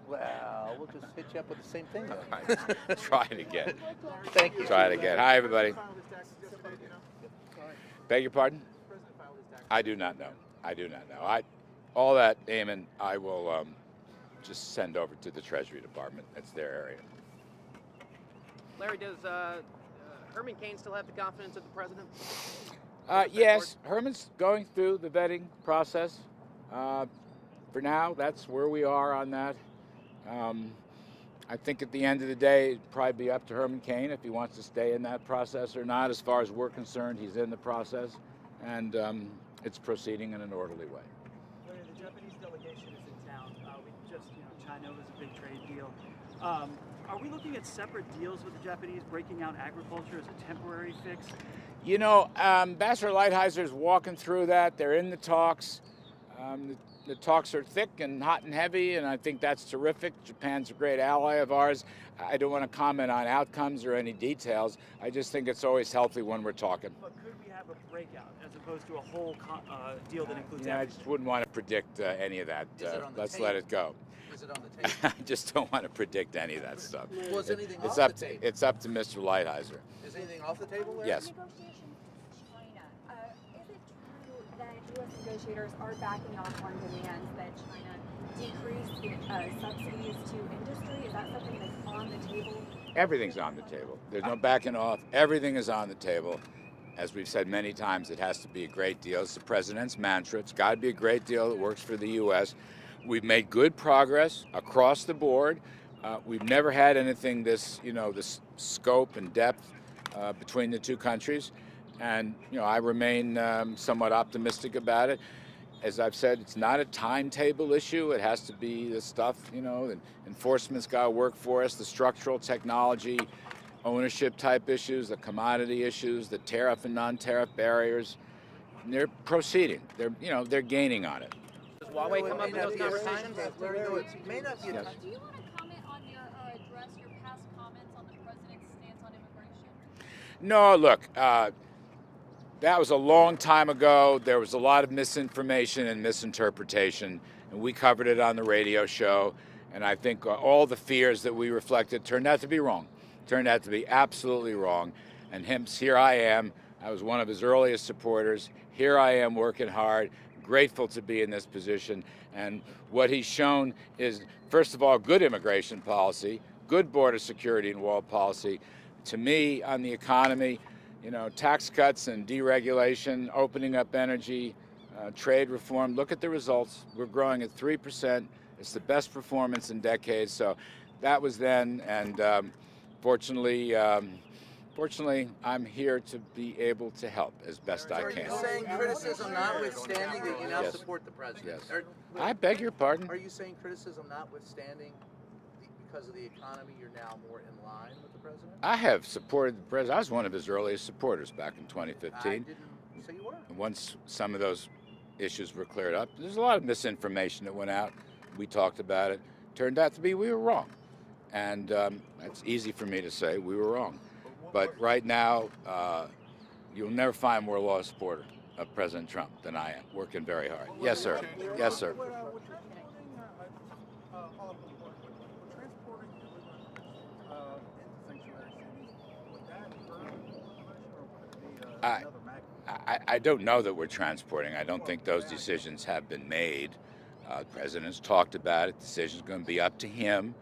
Well, we'll just hit you up with the same thing then. All right. Try it again. Thank you. Try it again. Hi, everybody. Beg your pardon? I do not know. I do not know. All that, Eamon, I will just send over to the Treasury Department. That's their area. Larry, does Herman Cain still have the confidence of the president? Yes, Herman's going through the vetting process. For now, that's where we are on that. I think at the end of the day, it'd probably be up to Herman Cain if he wants to stay in that process or not. As far as we're concerned, he's in the process, and it's proceeding in an orderly way. Larry, the Japanese delegation is in town. China was a big trade deal. Are we looking at separate deals with the Japanese, breaking out agriculture as a temporary fix? You know, Ambassador Lighthizer is walking through that. They're in the talks. The talks are thick and hot and heavy, and I think that's terrific. Japan's a great ally of ours. I don't want to comment on outcomes or any details. I just think it's always healthy when we're talking. But could we have a breakout as opposed to a whole deal that includes I just wouldn't want to predict any of that. Let's let it go. Is it on the table? I just don't want to predict any of that stuff. Well, is anything it's off up the table? It's up to Mr. Lighthizer. Is anything off the table, Larry? Yes. Negotiations with China. Is it true that U.S. negotiators are backing off on demands that China decrease subsidies to industry? Is that something that's on the table? Everything's on the table. There's no backing off. Everything is on the table. As we've said many times, it has to be a great deal. It's the president's mantra. It's got to be a great deal that works for the U.S. We've made good progress across the board. We've never had anything this scope and depth between the two countries. And, I remain somewhat optimistic about it. As I've said, it's not a timetable issue. It has to be the stuff, the enforcement's got to work for us, the structural technology, ownership type issues, the commodity issues, the tariff and non-tariff barriers. And they're proceeding. They're gaining on it. Does Huawei come up in those conversations? Larry, it may not be a Yes. Do you want to comment on address your past comments on the president's stance on immigration? No, look, that was a long time ago. There was a lot of misinformation and misinterpretation, and we covered it on the radio show. And I think all the fears that we reflected turned out to be wrong, turned out to be absolutely wrong. And here I am. I was one of his earliest supporters. Here I am working hard, grateful to be in this position. And what he's shown is, first of all, good immigration policy, good border security and wall policy. To me, on the economy, tax cuts and deregulation, opening up energy, trade reform. Look at the results. We're growing at 3%. It's the best performance in decades. So that was then, and fortunately, I'm here to be able to help as best I can. Are you saying criticism notwithstanding that you now Yes. support the president? Yes. I beg your pardon? Are you saying criticism notwithstanding, because of the economy, you're now more in line with the president? I have supported the president. I was one of his earliest supporters back in 2015. I didn't say you were. And once some of those issues were cleared up, there's a lot of misinformation that went out. We talked about it. Turned out to be we were wrong. And it's easy for me to say we were wrong. But right now, you'll never find more loyal supporter of President Trump than I am, working very hard. Yes, sir. Yes, sir. I don't know that we're transporting. I don't think those decisions have been made. The president's talked about it. The decision's going to be up to him.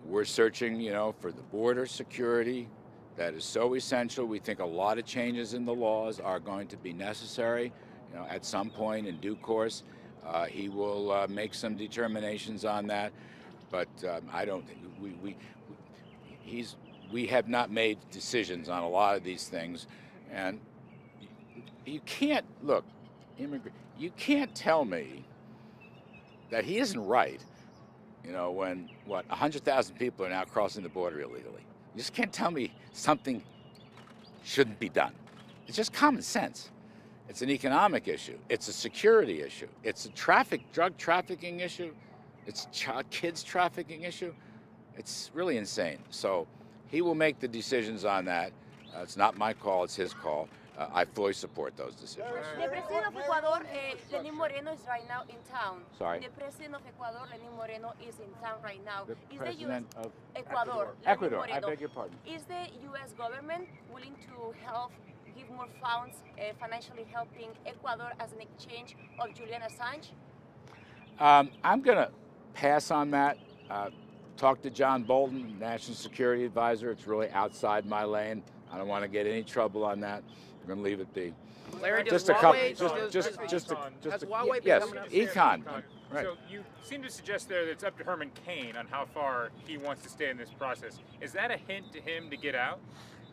We're searching, for the border security. That is so essential. We think a lot of changes in the laws are going to be necessary. At some point in due course, he will make some determinations on that. But I don't think we have not made decisions on a lot of these things, and you can't look. You can't tell me that he isn't right. When 100,000 people are now crossing the border illegally. You just can't tell me something shouldn't be done. It's just common sense. It's an economic issue. It's a security issue. It's a drug trafficking issue. It's kids trafficking issue. It's really insane. So he will make the decisions on that. It's not my call. It's his call. I fully support those decisions. The president of Ecuador, Lenin Moreno, is right now in town. Sorry? The president of Ecuador, Lenin Moreno, is in town right now. The Is president of Ecuador, Lenin Ecuador, I Moreno. beg your pardon. Is the U.S. government willing to help, give more funds, financially helping Ecuador as an exchange of Julian Assange? I'm going to pass on that. Talk to John Bolton, National Security Advisor. It's really outside my lane. I don't want to get any trouble on that. I'm going to leave it be. Larry, does Just a couple. Huawei, Has Huawei yes, become an econ. Right. So you seem to suggest there that it's up to Herman Cain on how far he wants to stay in this process. Is that a hint to him to get out?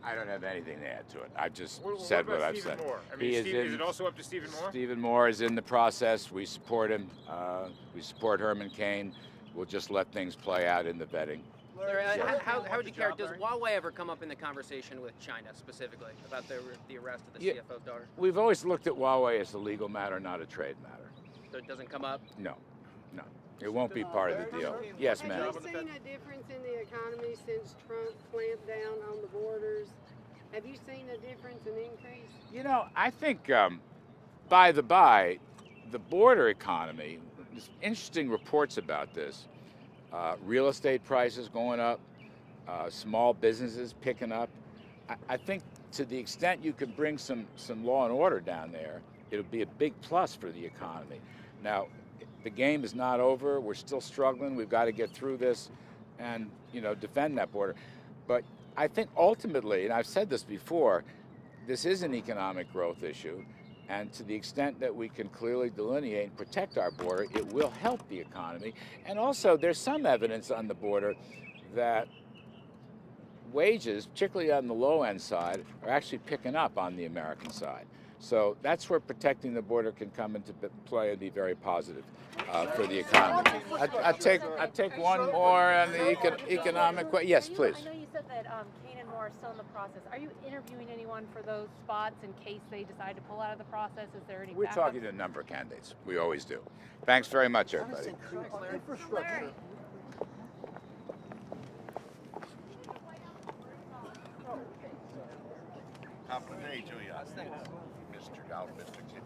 I don't have anything to add to it. I just What said what about I've Stephen said. Moore? I mean, He is it also up to Stephen Moore? Stephen Moore is in the process. We support him. We support Herman Cain. We'll just let things play out in the vetting. Larry, how would you characterize, does Huawei ever come up in the conversation with China specifically about the arrest of the CFO's daughter? We've always looked at Huawei as a legal matter, not a trade matter. So it doesn't come up? No. It won't be part of the deal. Yes, ma'am. Have you seen a difference in the economy since Trump clamped down on the borders? Have you seen a difference, an increase? You know, I think, by the by, the border economy, there's interesting reports about this. Real estate prices going up, small businesses picking up. I think to the extent you can bring some law and order down there, it'll be a big plus for the economy. Now, the game is not over. We're still struggling. We've got to get through this and, defend that border. But I think ultimately, and I've said this before, this is an economic growth issue. And to the extent that we can clearly delineate and protect our border, it will help the economy. And also, there's some evidence on the border that wages, particularly on the low-end side, are actually picking up on the American side. So that's where protecting the border can come into play and be very positive for the economy. I'd take one more on the economic question. Yes, please. I know you said that Cain and Moore are still in the process. Are you interviewing anyone for those spots in case they decide to pull out of the process? Is there any We're backup? talking to a number of candidates. We always do. Thanks very much, everybody. Larry. Company, Julia. Mr. Galvin, Mr. Kid.